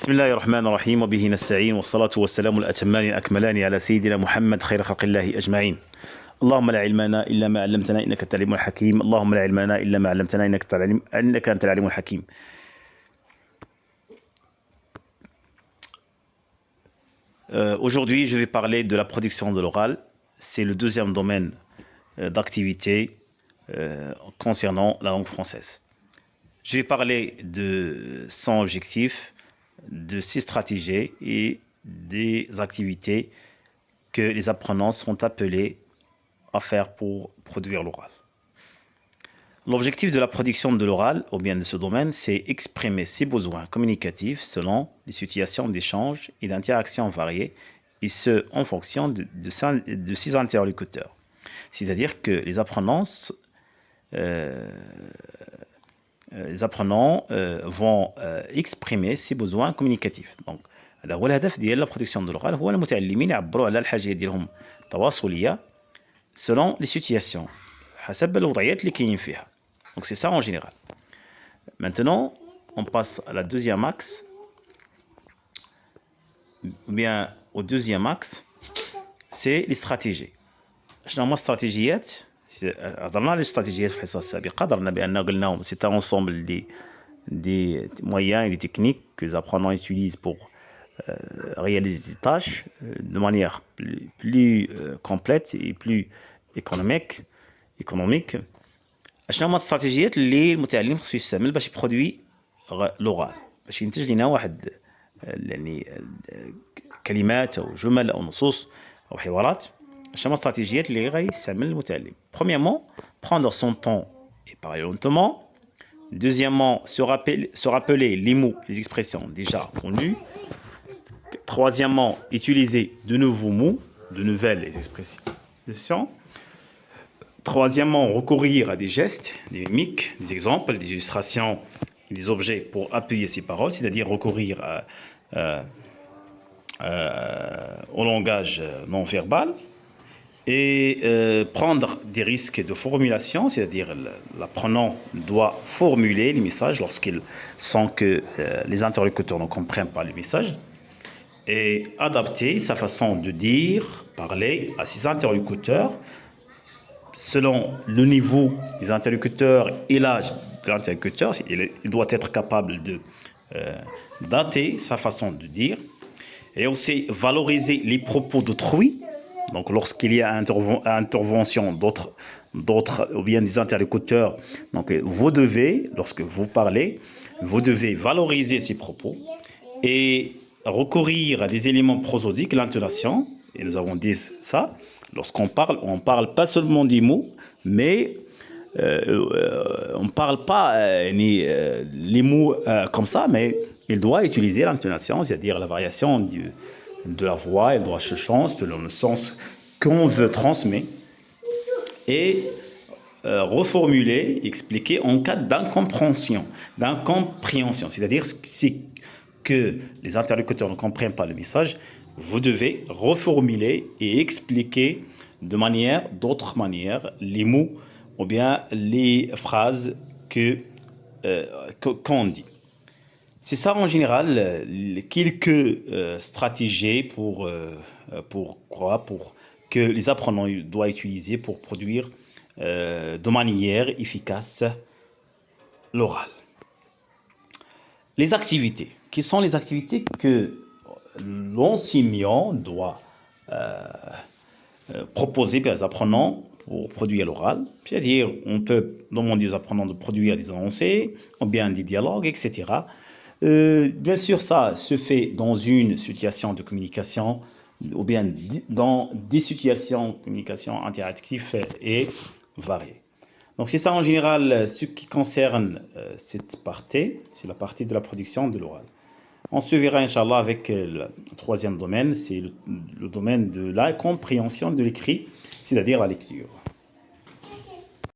بسم الله الرحمن الرحيم وبه نستعين والصلاة والسلام الأتمان الأكملان على سيدنا محمد خير خلق الله أجمعين. اللهم لا علم لنا إلا ما علمتنا إنك أنت العليم الحكيم. اللهم لا علم لنا إلا ما علمتنا إنك أنت العليم الحكيم. Aujourd'hui, je vais parler de la production de l'oral. C'est le deuxième domaine d'activité concernant la langue française. Je vais parler de son objectif, de ses stratégies et des activités que les apprenants sont appelés à faire pour produire l'oral. L'objectif de la production de l'oral, ou bien de ce domaine, c'est exprimer ses besoins communicatifs selon des situations d'échange et d'interaction variées, et ce, en fonction de ses interlocuteurs. C'est-à-dire que les apprenants vont exprimer ses besoins communicatifs. Donc, هذا هو الهدف ديال la production de l'oral. هو المتعلمين يعبروا على الحاجات ديالهم تواصلية selon les situations حسب الوضعيات اللي كاينين فيها. Donc c'est ça en général. Maintenant, on passe à la deuxième axe. Ou bien au deuxième axe, c'est les stratégies. شنو هما استراتيجيات؟ هضرنا على الاستراتيجيات في الحصه السابقه. هضرنا بان قلناهم سي ان ensemble des moyens et des techniques que les apprenants utilisent pour réaliser des tâches de manière plus complète et plus économique. شنو هما الاستراتيجيات اللي المتعلم خصو يستعمل باش يبرودوي لوغال، باش ينتج لنا واحد يعني كلمات او جمل او نصوص او حوارات. شنو هما الاستراتيجيات اللي غيستعمل المتعلم؟ Premièrement, prendre son temps et parler lentement. Deuxièmement, se rappeler les mots, les expressions déjà connues. Troisièmement, utiliser de nouveaux mots, de nouvelles expressions. Troisièmement, recourir à des gestes, des mimiques, des exemples, des illustrations, des objets pour appuyer ses paroles, c'est-à-dire recourir au langage non verbal. Et prendre des risques de formulation, c'est-à-dire l'apprenant doit formuler les messages lorsqu'il sent que les interlocuteurs ne comprennent pas les messages, et adapter sa façon de dire, parler à ses interlocuteurs selon le niveau des interlocuteurs et l'âge de l'interlocuteur. Il doit être capable de dater sa façon de dire, et aussi valoriser les propos d'autrui. Donc, lorsqu'il y a intervention d'autres ou bien des interlocuteurs, donc vous devez, lorsque vous parlez, vous devez valoriser ces propos et recourir à des éléments prosodiques, l'intonation. Et nous avons dit ça. Lorsqu'on parle, on ne parle pas seulement des mots, mais on ne parle pas les mots comme ça, mais il doit utiliser l'intonation, c'est-à-dire la variation de la voix, elle doit se changer selon le sens qu'on veut transmettre, et reformuler, expliquer en cas d'incompréhension, c'est-à-dire si que les interlocuteurs ne comprennent pas le message, vous devez reformuler et expliquer d'autres manières les mots ou bien les phrases qu'on dit. C'est ça en général quelques stratégies pour que les apprenants doivent utiliser pour produire de manière efficace l'oral. Les activités. Quelles sont les activités que l'enseignant doit proposer aux apprenants pour produire l'oral? C'est-à-dire, on peut demander aux apprenants de produire des énoncés, ou bien des dialogues, etc. Bien sûr, ça se fait dans une situation de communication, ou bien dans des situations de communication interactives et variées. Donc c'est ça en général ce qui concerne cette partie, c'est la partie de la production de l'oral. On se verra, Inch'Allah, avec le troisième domaine, c'est le domaine de la compréhension de l'écrit, c'est-à-dire la lecture.